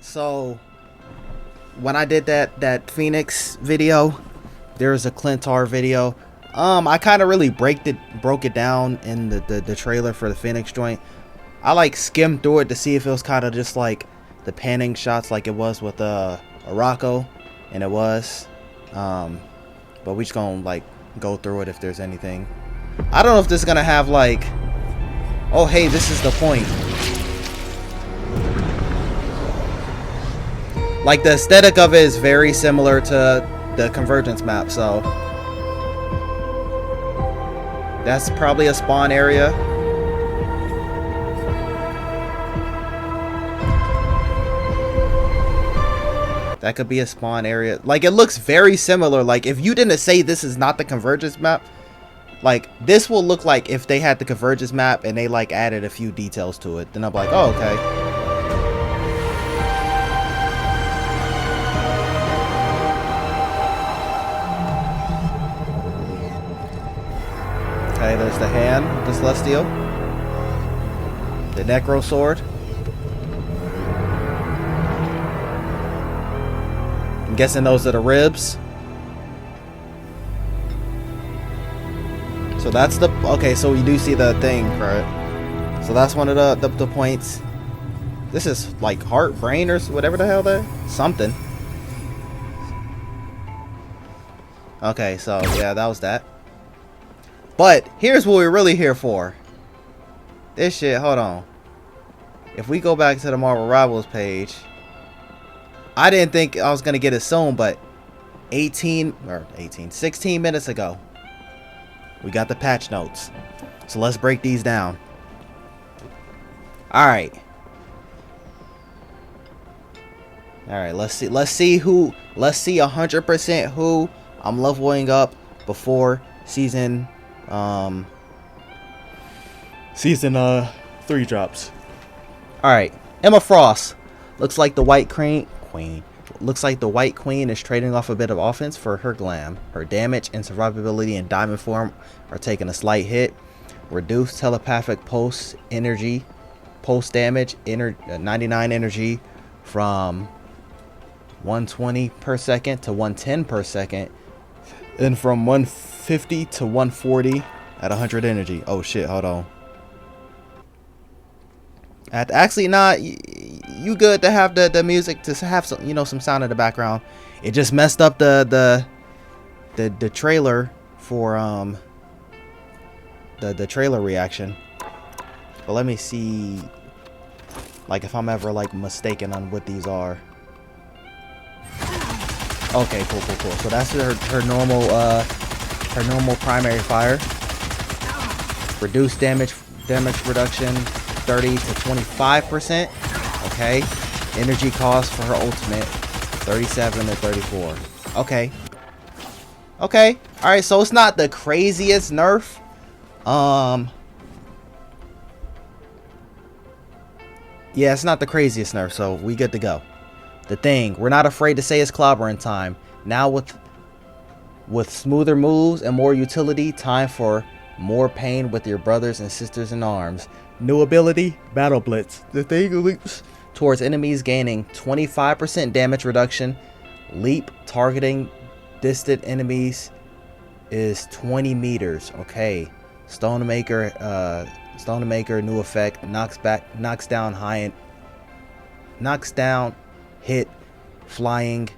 So when I did that Phoenix video, there was a Clintar video. I kind of really broke it down in the trailer for the Phoenix joint. I like skimmed through it to see if it was kind of just like the panning shots like it was with Araco, and it was. But we just gonna like go through it if there's anything. I don't know if this is gonna have like, oh hey, this is the point. Like the aesthetic of it is very similar to the Convergence map, so that's probably a spawn area. That could be a spawn area. Like, it looks very similar. Like, if you didn't say this is not the Convergence map, like, this will look like if they had the Convergence map and they, like, added a few details to it. Then I'm like, oh, okay. Okay, there's the hand, the Celestial. The Necro Sword. I'm guessing those are the ribs. So that's the, okay, so you do see the thing, right? So that's one of the points. This is like heart, brain, or whatever the hell that, something. Okay, so yeah, that was that. But here's what we're really here for. This shit, hold on. If we go back to the Marvel Rivals page, I didn't think I was gonna get it soon, but 16 minutes ago, we got the patch notes. So let's break these down. Alright. Alright, let's see 100% who I'm leveling up before season 3 drops. Alright, Emma Frost. Looks like the White Queen. Looks like the White Queen is trading off a bit of offense for her glam. Her damage and survivability in diamond form are taking a slight hit. Reduced telepathic pulse energy, pulse damage, 99 energy from 120 per second to 110 per second, and from 150 to 140 at 100 energy. Oh shit, hold on. Actually, not you good to have the music to have some, you know, some sound in the background. It just messed up the trailer for the trailer reaction. But let me see, like, if I'm ever like mistaken on what these are. Okay, cool. So that's her normal primary fire. Reduced damage reduction 30 to 25%. Okay. Energy cost for her ultimate 37 to 34. Okay. Alright, so it's not the craziest nerf. Yeah, it's not the craziest nerf, so we good to go. The thing, we're not afraid to say it's clobbering time. Now with smoother moves and more utility, time for more pain with your brothers and sisters in arms. New ability, Battle Blitz. The thing leaps towards enemies, gaining 25% damage reduction. Leap targeting distant enemies is 20 meters. Okay. Stonemaker new effect, knocks down hit flying.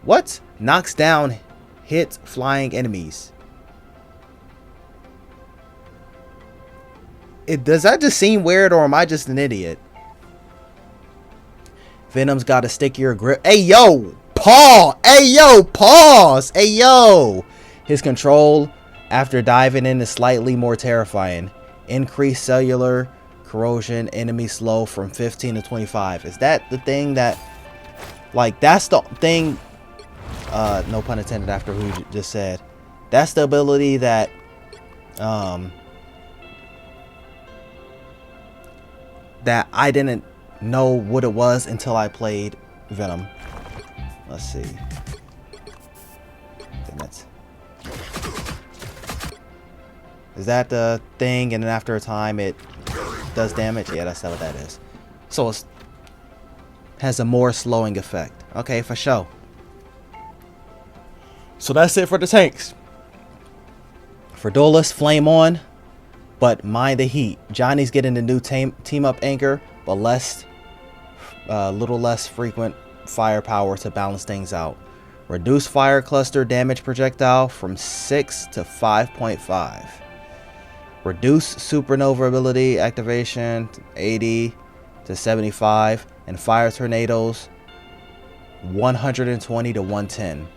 What? Knocks down hit flying enemies. Does that just seem weird, or am I just an idiot? Venom's got a stickier grip. Hey yo, pause. Hey yo. His control after diving in is slightly more terrifying. Increased cellular corrosion, enemy slow from 15 to 25. Is that the thing that, like, that's the thing, no pun intended after who you just said. That's the ability that that I didn't know what it was until I played Venom. Let's see. Is that the thing, and then after a time it does damage? Yeah, that's not what that is. So it's, has a more slowing effect. Okay, for sure. So that's it for the tanks. For duelists, flame on, but mind the heat. Johnny's getting the new team up anchor, but little less frequent firepower to balance things out. Reduce fire cluster damage projectile from 6 to 5.5. Reduce supernova ability activation 80 to 75, and fire tornadoes 120 to 110.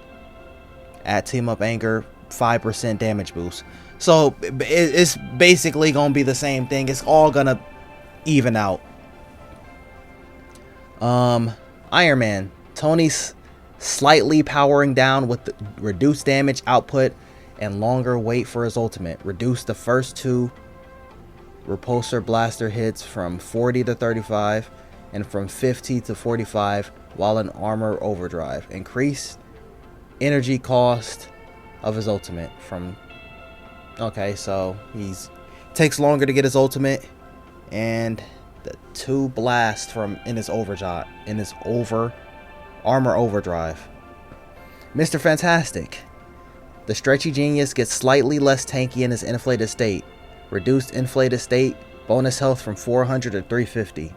At team up anchor, 5% damage boost. So it's basically gonna be the same thing. It's all gonna even out. Iron Man. Tony's slightly powering down with the reduced damage output and longer wait for his ultimate. Reduce the first 2 repulsor blaster hits from 40 to 35 and from 50 to 45 while in armor overdrive. Increase energy cost of his ultimate from... Okay, so he's takes longer to get his ultimate, and the 2 blasts from in his armor overdrive. Mr. Fantastic. The stretchy genius gets slightly less tanky in his inflated state. Reduced inflated state, bonus health from 400 to 350.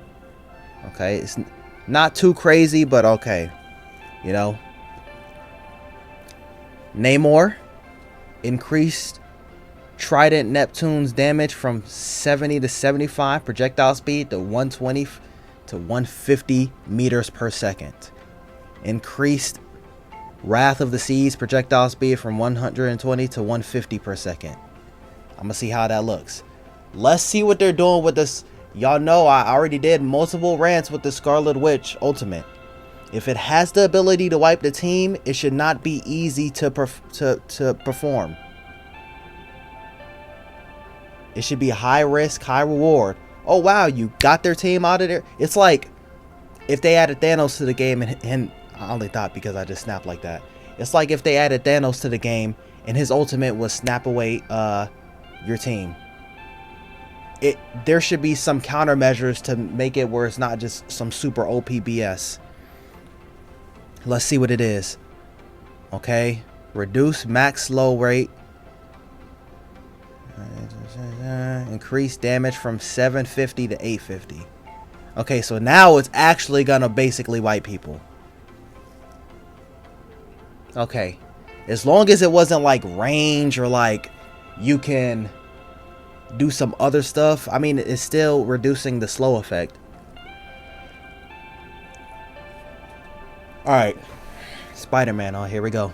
Okay, it's not too crazy, but okay. You know. Namor. Increased Trident Neptune's damage from 70 to 75. Projectile speed to 120 to 150 meters per second. Increased Wrath of the Seas projectile speed from 120 to 150 per second. I'm gonna see how that looks. Let's see what they're doing with this. Y'all know I already did multiple rants with the Scarlet Witch ultimate. If it has the ability to wipe the team, it should not be easy to perform. It should be high risk, high reward. Oh wow, you got their team out of there. It's like if they added Thanos to the game, and I only thought because I just snapped like that. It's like if they added Thanos to the game and his ultimate was snap away your team. There should be some countermeasures to make it where it's not just some super OP BS. Let's see what it is. Okay, reduce max slow rate. Increase damage from 750 to 850. Okay, so now it's actually gonna basically wipe people. Okay, as long as it wasn't like range or like you can do some other stuff. I mean, it's still reducing the slow effect. Alright, Spider-Man. Oh, here we go.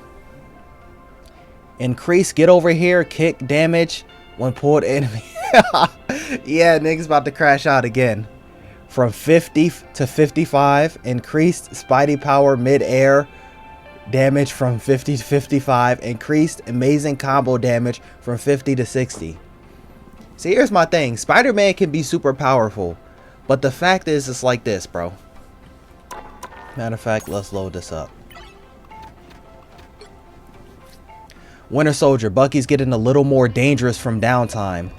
Increase get over here kick damage when pulled enemy. Yeah, niggas about to crash out again. From 50 to 55. Increased Spidey power mid-air damage from 50 to 55. Increased amazing combo damage from 50 to 60. See, here's my thing. Spider-Man can be super powerful, but the fact is, it's like this, bro. Matter of fact, let's load this up. Winter Soldier. Bucky's getting a little more dangerous from downtime.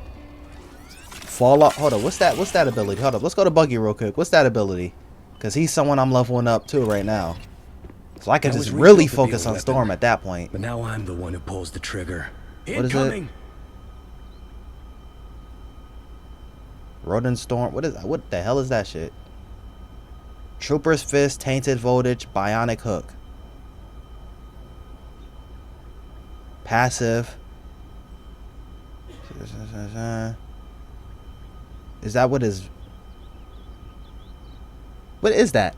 Fallout. Hold on. What's that ability? Hold up. Let's go to Bucky real quick. What's that ability? Because he's someone I'm leveling up too right now. So I can just really focus on Storm at that point. But now I'm the one who pulls the trigger. What is it? Rodent Storm. What the hell is that shit? Trooper's Fist, Tainted Voltage, Bionic Hook. Passive. Is that what is? What is that?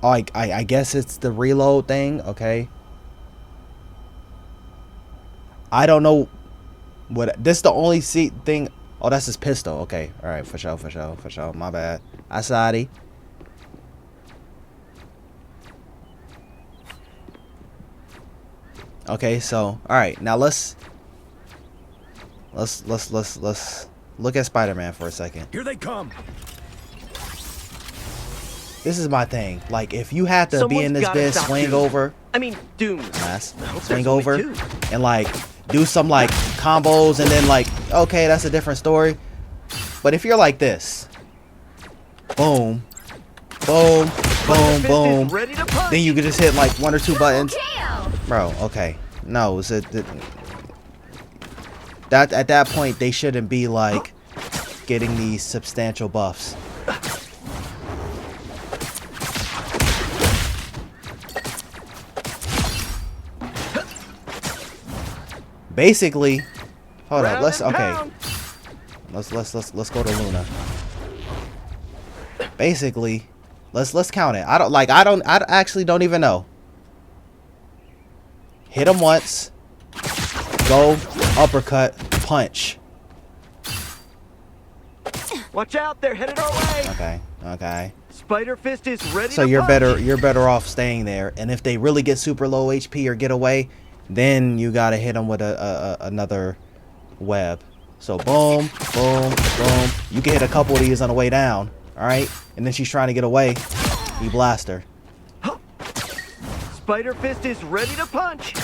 Oh, I guess it's the reload thing. Okay. I don't know what this is the only thing. Oh, that's his pistol. Okay. All right. For sure. My bad. Asadi. Okay. So, all right. Now let's look at Spider-Man for a second. Here they come. This is my thing. Like, if you have to be in this bitch, swing over. I mean, Doom. Mass. I hope Swing there's only over two. and like do some like combos and then like, okay, that's a different story. But if you're like this, boom, boom, boom, boom, Ready to punch. then you could just hit like 1 or 2 buttons. Kill. Bro, okay. No, it's that at that point they shouldn't be like getting these substantial buffs. Basically, hold up. Let's okay. Let's go to Luna. Basically, let's count it. I actually don't even know. Hit him once. Go uppercut punch. Watch out, they're headed our way. Okay. Okay. Spider Fist is ready So to you're punch. better off staying there. And if they really get super low HP or get away, then you gotta hit them with another web. So boom, boom, boom. You can hit a couple of these on the way down. All right. And then she's trying to get away. You blast her. Spider Fist is ready to punch.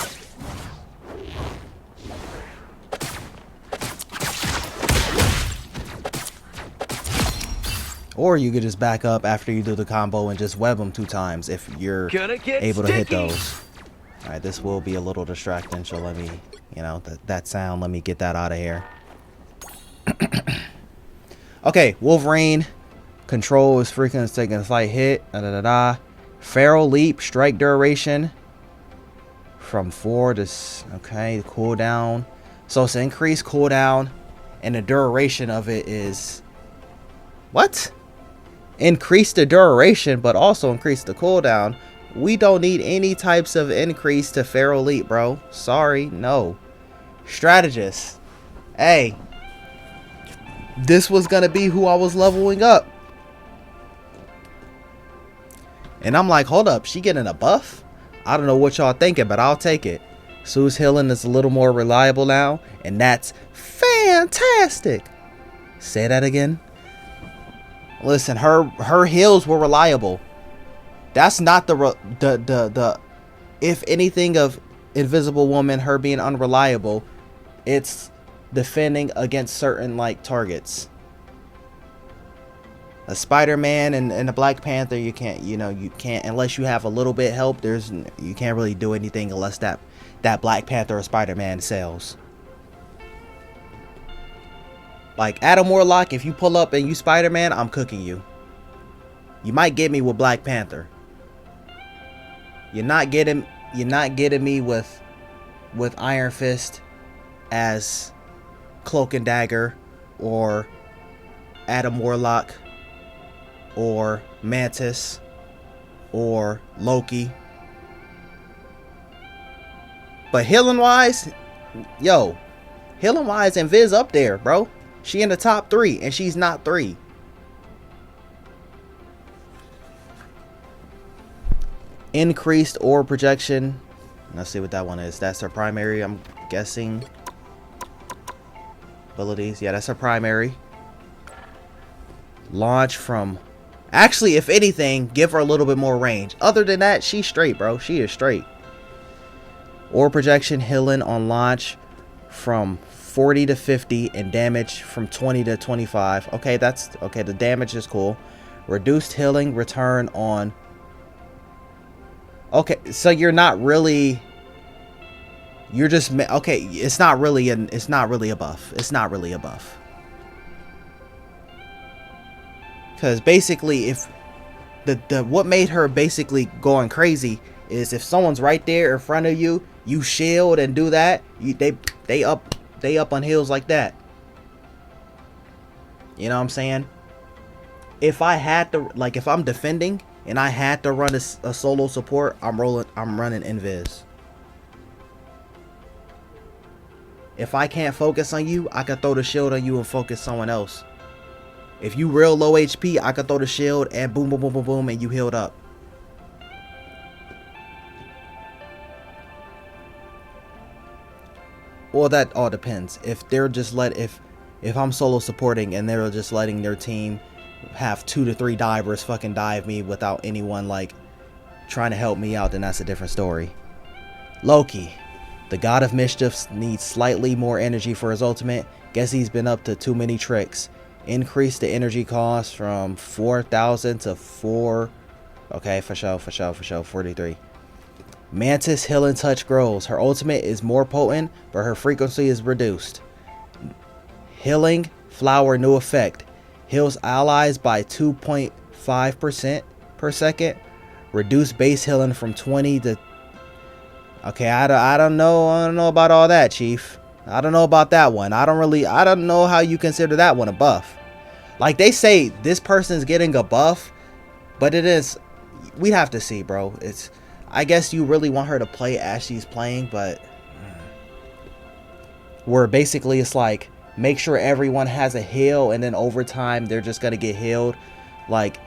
Or you could just back up after you do the combo and just web them 2 times if you're Gonna get able to hit sticky. those. All right, this will be a little distracting, so let me, you know, that sound, let me get that out of here. Okay, Wolverine. Control is frequent, taking a slight hit. Feral leap, strike duration from 4 to, okay, cooldown. So it's increased cooldown, and the duration of it is, what? Increase the duration, but also increase the cooldown. We don't need any types of increase to Feral Leap, bro. Sorry, no. Strategist. Hey. This was gonna be who I was leveling up. And I'm like, hold up, she getting a buff? I don't know what y'all thinking, but I'll take it. Sue's healing is a little more reliable now, and that's fantastic. Say that again. Listen, her heals were reliable. That's not the if anything of Invisible Woman, her being unreliable, it's defending against certain like targets. A Spider-Man and a Black Panther, you can't, you can't unless you have a little bit help. You can't really do anything unless that Black Panther or Spider-Man sells. Like Adam Warlock, if you pull up and you Spider-Man, I'm cooking you. You might get me with Black Panther. You're not getting me with Iron Fist as Cloak and Dagger or Adam Warlock or Mantis or Loki. But healing wise, yo, healing wise, and Viz up there, bro. She in the top 3 and she's not 3. Increased orb projection. Let's see what that one is. That's her primary, I'm guessing. Abilities. Yeah, that's her primary. Launch from... Actually, if anything, give her a little bit more range. Other than that, she's straight, bro. She is straight. Orb projection, healing on launch from 40 to 50 and damage from 20 to 25. Okay, that's... Okay, the damage is cool. Reduced healing return on... Okay, so you're not really... You're just... Okay, it's not really a buff. It's not really a buff. Because basically, if... What made her basically going crazy is if someone's right there in front of you, you shield and do that, they up on heals like that. You know what I'm saying? If I had to... Like, if I'm defending... and I had to run a solo support, I'm running Invis. If I can't focus on you, I can throw the shield on you and focus someone else. If you real low HP, I can throw the shield and boom, boom, boom, boom, boom, and you healed up. Well, that all depends. If they're just if I'm solo supporting and they're just letting their team have 2 to 3 divers fucking dive me without anyone like trying to help me out, then that's a different story. Loki. The god of mischief needs slightly more energy for his ultimate. Guess he's been up to too many tricks. Increase the energy cost from 4,000 to 4. Okay, for sure. 43. Mantis Healing Touch grows. Her ultimate is more potent, but her frequency is reduced. Healing Flower new effect. Heals allies by 2.5% per second. Reduce base healing from 20 to... Okay, I don't know about all that, Chief. I don't know about that one. I don't know how you consider that one a buff. Like, they say this person's getting a buff, but it is... We'd have to see, bro. It's... I guess you really want her to play as she's playing, but... Where basically it's like, make sure everyone has a heal, and then over time, they're just gonna get healed. Like,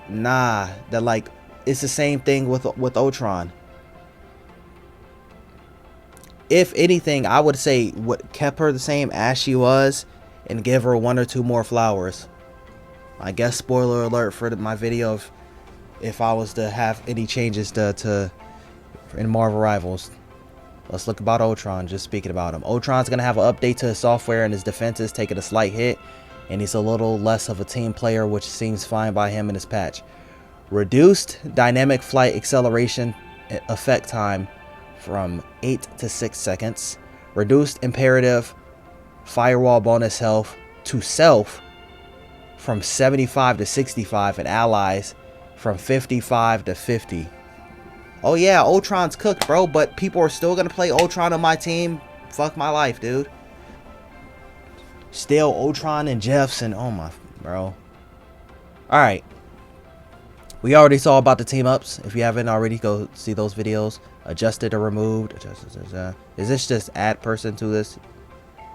nah. That, like, it's the same thing with Ultron. If anything, I would say what kept her the same as she was and give her 1 or 2 more flowers. I guess spoiler alert for my video if I was to have any changes to in Marvel Rivals. Let's look about Ultron, just speaking about him. Ultron's going to have an update to his software and his defense is taking a slight hit. And he's a little less of a team player, which seems fine by him in his patch. Reduced dynamic flight acceleration effect time from 8 to 6 seconds. Reduced imperative firewall bonus health to self from 75 to 65 and allies from 55 to 50. Oh yeah, Ultron's cooked, bro, but people are still gonna play Ultron on my team. Fuck my life, dude. Still Ultron and Jeffson. Oh my, bro. Alright. We already saw about the team ups. If you haven't already, go see those videos. Adjusted or removed. Is this just add person to this?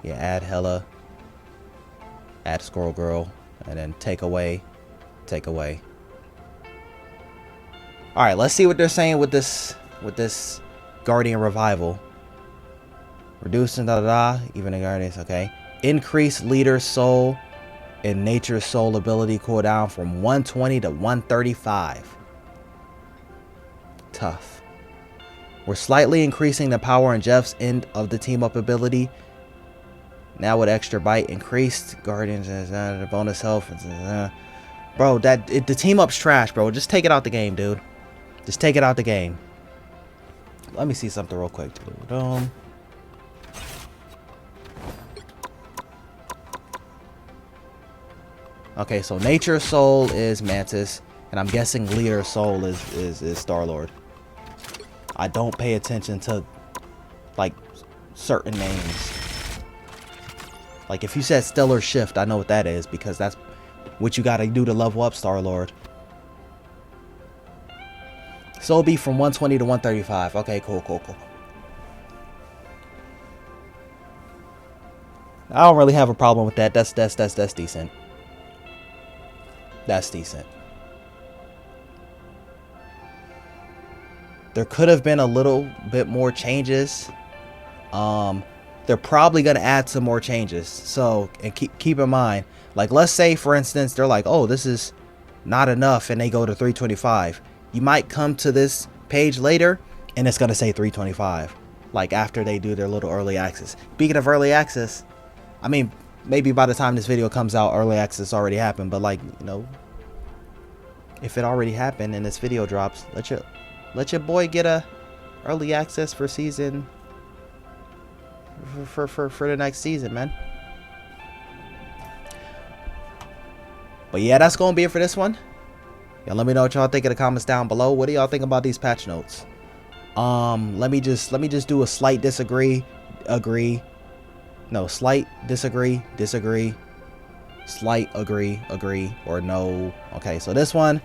Yeah, add Hella. Add Squirrel Girl. And then take away. Take away. Alright, let's see what they're saying with this Guardian Revival. Reducing even the Guardians, okay. Increase leader soul and nature's soul ability cooldown from 120 to 135. Tough. We're slightly increasing the power in Jeff's end of the team up ability. Now with extra bite increased Guardians the bonus health. Bro, the team up's trash, bro. Just take it out the game, dude. Just take it out the game. Let me see something real quick. Okay, so Nature's Soul is Mantis, and I'm guessing Leader's Soul is Star-Lord. I don't pay attention to, like, certain names. Like, if you said Stellar Shift, I know what that is, because that's what you gotta do to level up Star-Lord. So it'll be from 120 to 135. Okay, cool. I don't really have a problem with that. That's decent. That's decent. There could have been a little bit more changes. They're probably gonna add some more changes. So, and keep in mind, like, let's say for instance they're like, oh, this is not enough, and they go to 325. You might come to this page later and it's gonna say 325, like after they do their little early access. Speaking of early access, I mean, maybe by the time this video comes out, early access already happened, but, like, you know, if it already happened and this video drops, let your boy get a early access for season for the next season, man. But yeah, that's gonna be it for this one. Y'all let me know what y'all think in the comments down below. What do y'all think about these patch notes? Let me just do a slight disagree, agree. No, slight disagree, disagree, slight agree, agree, or no. Okay, so this one,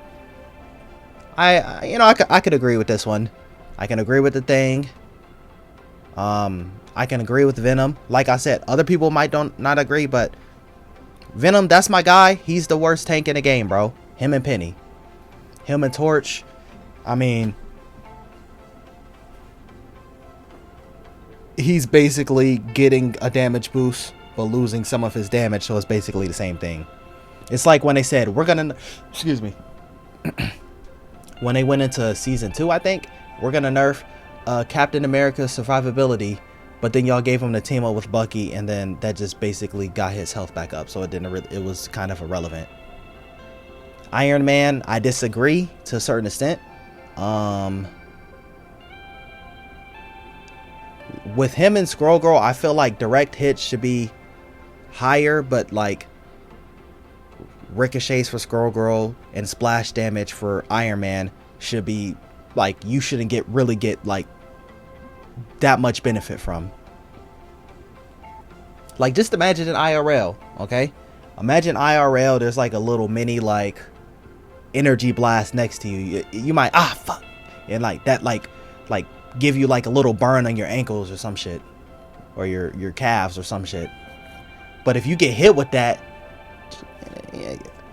I could agree with this one. I can agree with the thing. I can agree with Venom. Like I said, other people might not agree, but Venom, that's my guy. He's the worst tank in the game, bro. Him and Penny. Him and Torch. I mean, he's basically getting a damage boost but losing some of his damage, so it's basically the same thing. It's like when they said we're gonna, excuse me, when they went into season 2, I think we're gonna nerf Captain America's survivability, but then y'all gave him the team up with Bucky, and then that just basically got his health back up, so it was kind of irrelevant. Iron Man, I disagree to a certain extent. With him and Squirrel Girl, I feel like direct hits should be higher, but like ricochets for Squirrel Girl and splash damage for Iron Man should be like, you shouldn't really get like that much benefit from. Like, just imagine an IRL, okay? Imagine IRL, there's like a little mini like energy blast next to you. You might fuck, and like that like give you like a little burn on your ankles or some shit, or your calves or some shit. But if you get hit with that,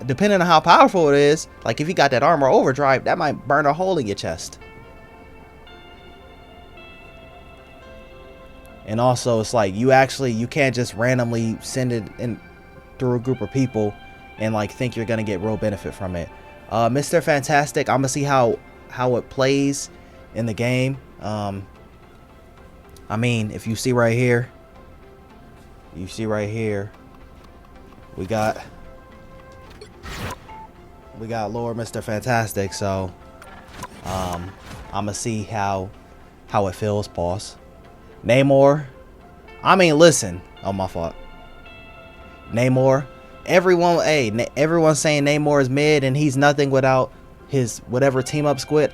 depending on how powerful it is, like if you got that armor overdrive, that might burn a hole in your chest. And also, it's like you can't just randomly send it in through a group of people and like think you're gonna get real benefit from it. Mr. Fantastic, I'm gonna see how it plays in the game. I mean, if you see right here, we got Lord Mr. Fantastic, so I'm gonna see how it feels, boss. Namor, I mean, listen, oh, my fault. Namor, everyone's saying Namor is mid and he's nothing without his whatever team up squid.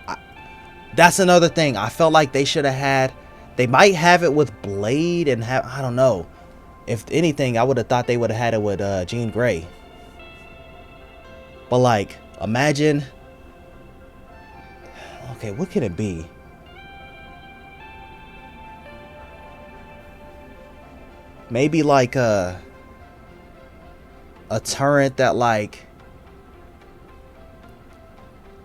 That's another thing. I felt like they might have it with Blade and I don't know. If anything, I would have thought they would have had it with Jean Grey. But like, imagine, okay, what could it be? Maybe like a turret that, like,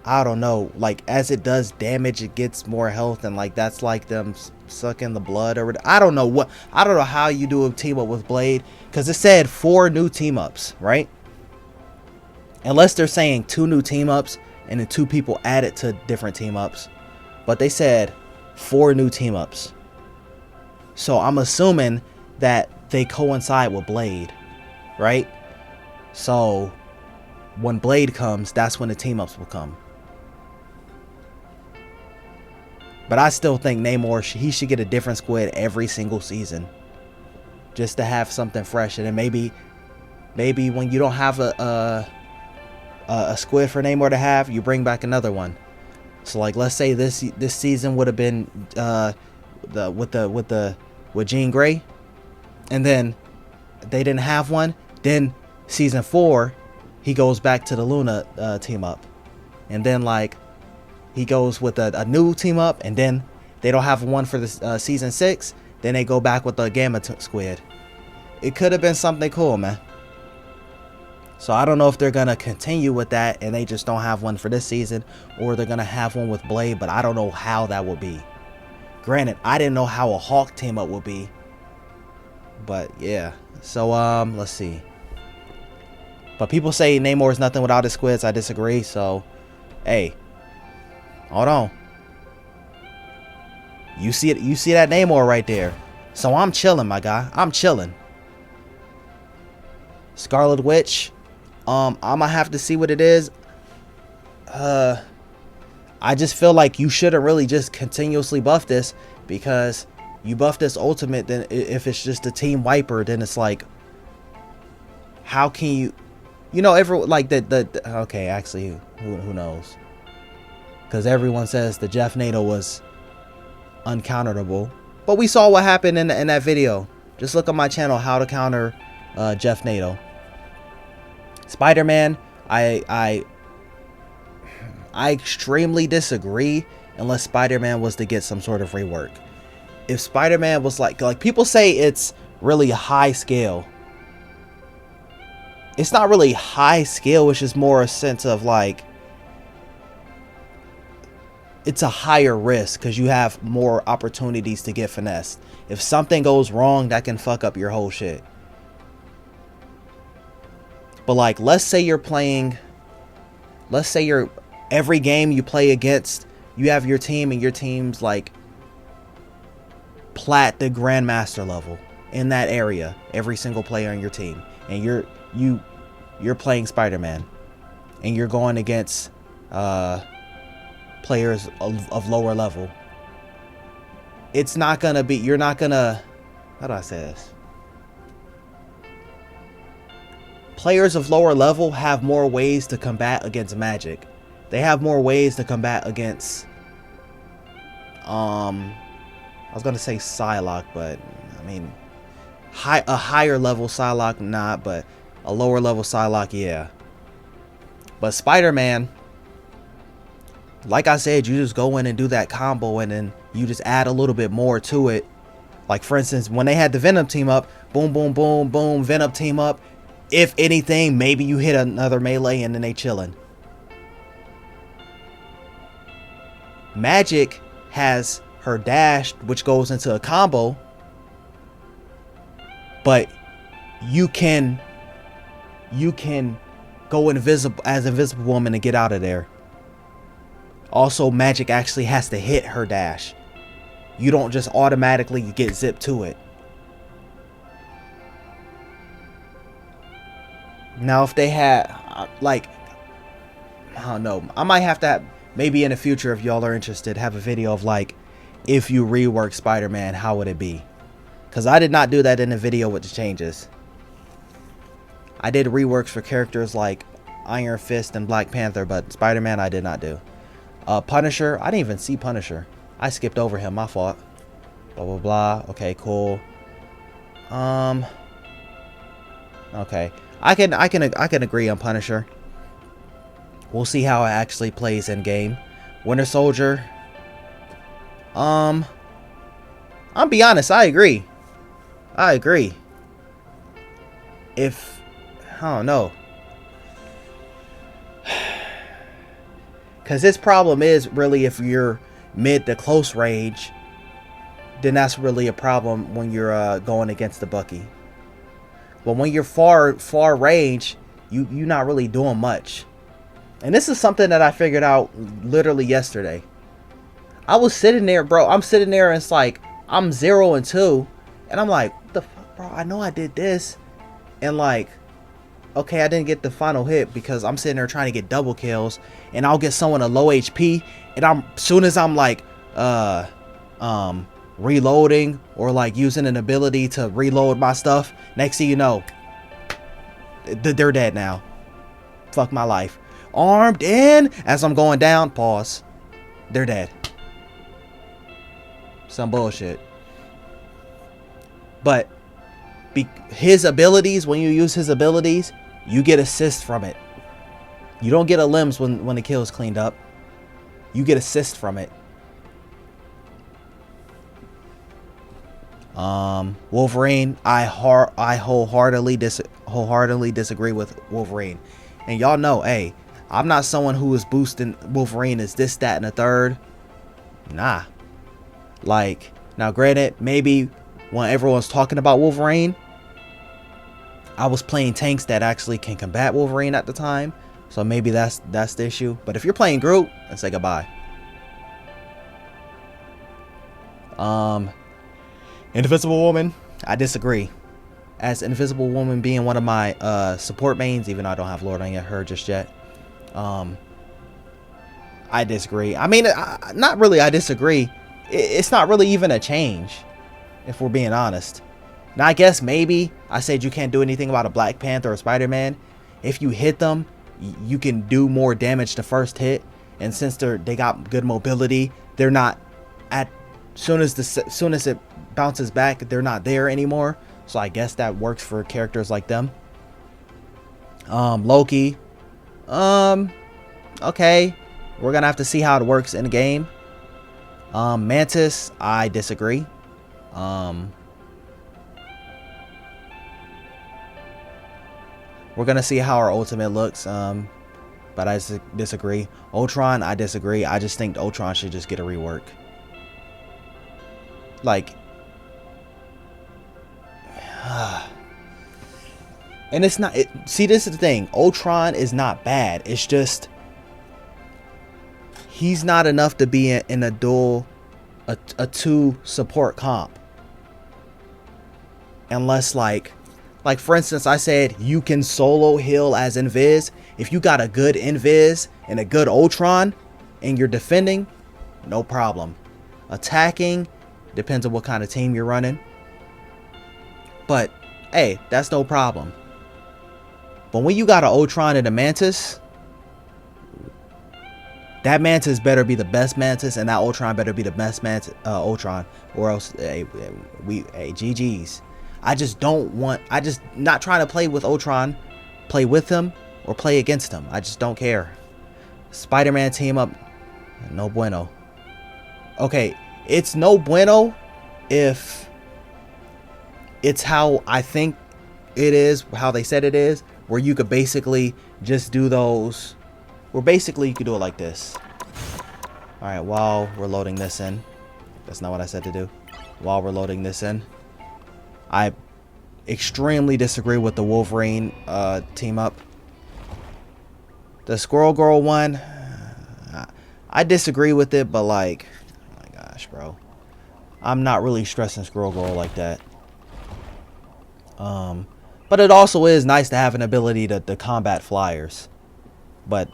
I don't know, like as it does damage it gets more health, and like that's like them sucking the blood or I don't know how you do a team up with Blade, because it said 4 new team ups, right? Unless they're saying 2 new team ups and then 2 people added to different team ups, but they said 4 new team ups, so I'm assuming that they coincide with Blade, right? So when Blade comes, that's when the team ups will come. But I still think Namor, he should get a different squid every single season, just to have something fresh. And then maybe when you don't have a squid for Namor to have, you bring back another one. So like, let's say this season would have been with Jean Grey, and then they didn't have one. Then season 4, he goes back to the Luna team up, and then like he goes with a new team up, and then they don't have one for the season 6. Then they go back with the Gamma squid. It could have been something cool, man. So I don't know if they're gonna continue with that and they just don't have one for this season, or they're gonna have one with Blade, but I don't know how that will be. Granted, I didn't know how a Hawk team up would be, but yeah. So let's see. But people say Namor is nothing without his squids. I disagree. So hey, hold on. You see it? You see that Namor right there? So I'm chilling, my guy. I'm chilling. Scarlet Witch. I'm gonna have to see what it is. I just feel like you shouldn't really just continuously buff this, because you buff this ultimate, then if it's just a team wiper, then it's like, how can you, like okay, actually, who knows? Because everyone says the Jeff NATO was uncounterable, but we saw what happened in that video. Just look on my channel, how to counter Jeff NATO. Spider-Man, I extremely disagree unless Spider-Man was to get some sort of rework. If Spider-Man was like people say it's really high scale. It's not really high scale, it's just more a sense of like, it's a higher risk because you have more opportunities to get finessed. If something goes wrong, that can fuck up your whole shit. But like, let's say every game you play against, you have your team and your team's like plat the grandmaster level in that area, every single player on your team, and you're playing Spider-Man, and you're going against players of lower level. It's not gonna be, you're not gonna, how do I say this? Players of lower level have more ways to combat against magic. They have more ways to combat against, I was gonna say Psylocke, but I mean, a higher level Psylocke, not, but a lower level Psylocke, yeah. But Spider-Man, like I said, you just go in and do that combo, and then you just add a little bit more to it. Like, for instance, when they had the Venom team up, boom, boom, boom, boom, Venom team up. If anything, maybe you hit another melee and then they chilling. Magic has her dash, which goes into a combo, but you can go invisible as Invisible Woman and get out of there. Also, Magic actually has to hit her dash. You don't just automatically get zipped to it. Now, if they had, like, I don't know, I might have to, maybe in the future, if y'all are interested, have a video of, like, if you rework Spider-Man, how would it be? Because I did not do that in the video with the changes. I did reworks for characters like Iron Fist and Black Panther, but Spider-Man I did not do. Punisher, I didn't even see Punisher. I skipped over him, my fault. Blah, blah, blah. Okay, cool. Okay. I can agree on Punisher. We'll see how it actually plays in game. Winter Soldier. I'll be honest, I agree. I don't know. Because this problem is really, if you're mid to close range, then that's really a problem when you're going against the Bucky. But when you're far range, you're not really doing much. And this is something that I figured out literally yesterday. I was sitting there, bro. I'm sitting there and it's like, I'm 0 and 2. And I'm like, what the fuck, bro? I know I did this. And like, okay, I didn't get the final hit because I'm sitting there trying to get double kills. And I'll get someone a low HP. And soon as I'm like, reloading or like using an ability to reload my stuff, next thing you know, they're dead now. Fuck my life. Armed in, as I'm going down, pause, they're dead. Some bullshit. But his abilities, when you use his abilities, you get assist from it. You don't get a limbs when the kill is cleaned up. You get assist from it. Wolverine, I wholeheartedly disagree with Wolverine. And y'all know, hey, I'm not someone who is boosting Wolverine as this, that, and a third. Nah. Like, now granted, maybe when everyone's talking about Wolverine, I was playing tanks that actually can combat Wolverine at the time. So maybe that's the issue. But if you're playing Groot, then say goodbye. Invisible Woman, I disagree. As Invisible Woman being one of my support mains, even though I don't have Lord on her just yet, I disagree. I mean, not really I disagree. It's not really even a change, if we're being honest. Now, I guess maybe I said you can't do anything about a Black Panther or Spider-Man. If you hit them, you can do more damage the first hit. And since they got good mobility, they're not soon as it bounces back, they're not there anymore. So I guess that works for characters like them. Loki, okay, we're gonna have to see how it works in the game. Mantis, I disagree. We're gonna see how our ultimate looks, but I disagree. Ultron, I disagree. I just think Ultron should just get a rework. Like, and it's not. See, this is the thing. Ultron is not bad. It's just he's not enough to be in a dual, a 2 support comp. unless like for instance, I said you can solo heal as Invis. If you got a good Invis and a good Ultron and you're defending, no problem. Attacking depends on what kind of team you're running. But hey, that's no problem. But when you got an Ultron and a Mantis, that Mantis better be the best Mantis, and that Ultron better be the best Mantis, Ultron, or else hey, GG's. I just not trying to play with Ultron, play with him or play against him. I just don't care. Spider-Man team up, no bueno. Okay, it's no bueno if it's how I think it is, how they said it is, where you could basically just do those, where basically you could do it like this. All right, while we're loading this in, that's not what I said to do. While we're loading this in, I extremely disagree with the Wolverine team up. The Squirrel Girl one, I disagree with it, but like, oh my gosh, bro, I'm not really stressing Squirrel Girl like that. But it also is nice to have an ability to combat flyers. But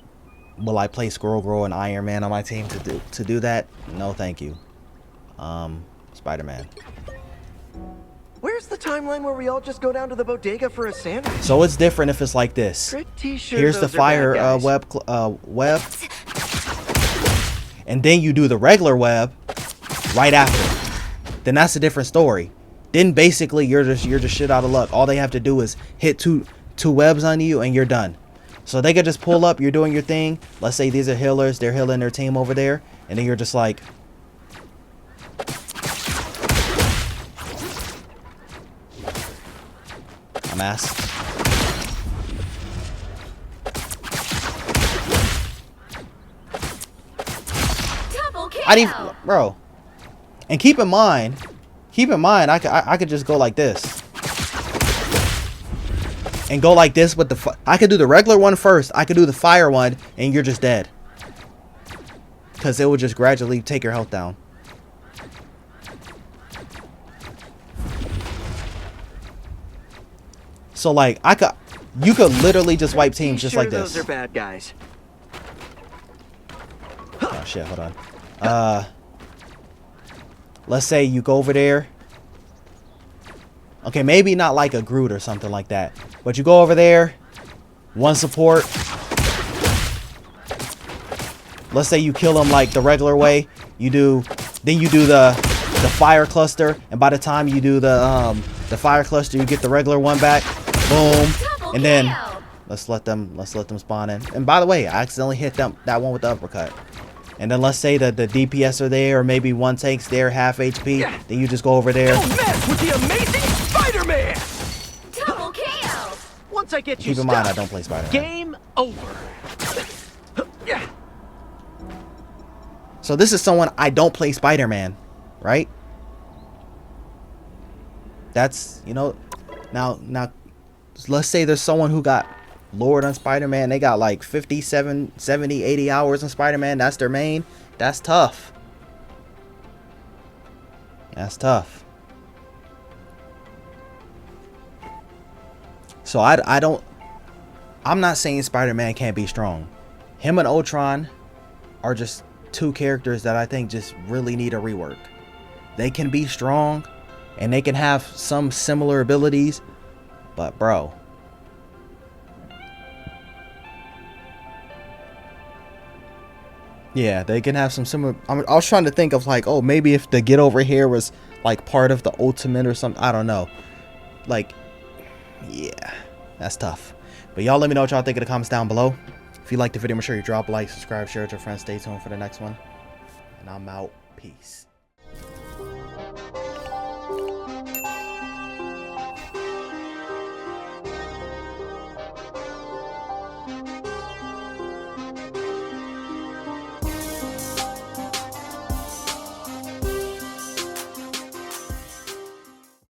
will I play Squirrel Girl and Iron Man on my team to do that? No, thank you. Spider-Man. Where's the timeline where we all just go down to the bodega for a sandwich? So it's different if it's like this. Pretty sure Here's the those are fire bad guys. web, and then you do the regular web right after. Then that's a different story. Then basically you're just shit out of luck. All they have to do is hit two webs on you and you're done. So they could just pull up, you're doing your thing. Let's say these are healers, they're healing their team over there, and then you're just like, I'm asked. I didn't, bro. And keep in mind, I could just go like this. And go like this with the, I could do the regular one first. I could do the fire one, and you're just dead. Because it will just gradually take your health down. So like, you could literally just wipe teams just like this. Those are bad guys. Oh shit, hold on. Let's say you go over there. Okay, maybe not like a Groot or something like that. But you go over there. One support. Let's say you kill him like the regular way. Then you do the fire cluster, and by the time you do the fire cluster, you get the regular one back. Boom. And then let's let them spawn in. And by the way, I accidentally hit that one with the uppercut. And then let's say that the DPS are there, or maybe one tank's there, half HP. Then you just go over there. Don't mess with the amazing Spider-Man! Double KO! Once I get you Keep in mind, I don't play Spider-Man. Game over. So this is someone I don't play Spider-Man, right? That's, you know, now let's say there's someone who got Lord on Spider-Man. They got like 57, 70, 80 hours on Spider-Man. That's their main. That's tough. That's tough. So I'm not saying Spider-Man can't be strong. Him and Ultron are just two characters that I think just really need a rework. They can be strong and they can have some similar abilities, but bro, yeah, they can have some similar. I was trying to think of like, oh, maybe if the get over here was like part of the ultimate or something. I don't know. Like, yeah, that's tough. But y'all let me know what y'all think in the comments down below. If you liked the video, make sure you drop a like, subscribe, share it with your friends. Stay tuned for the next one. And I'm out. Peace.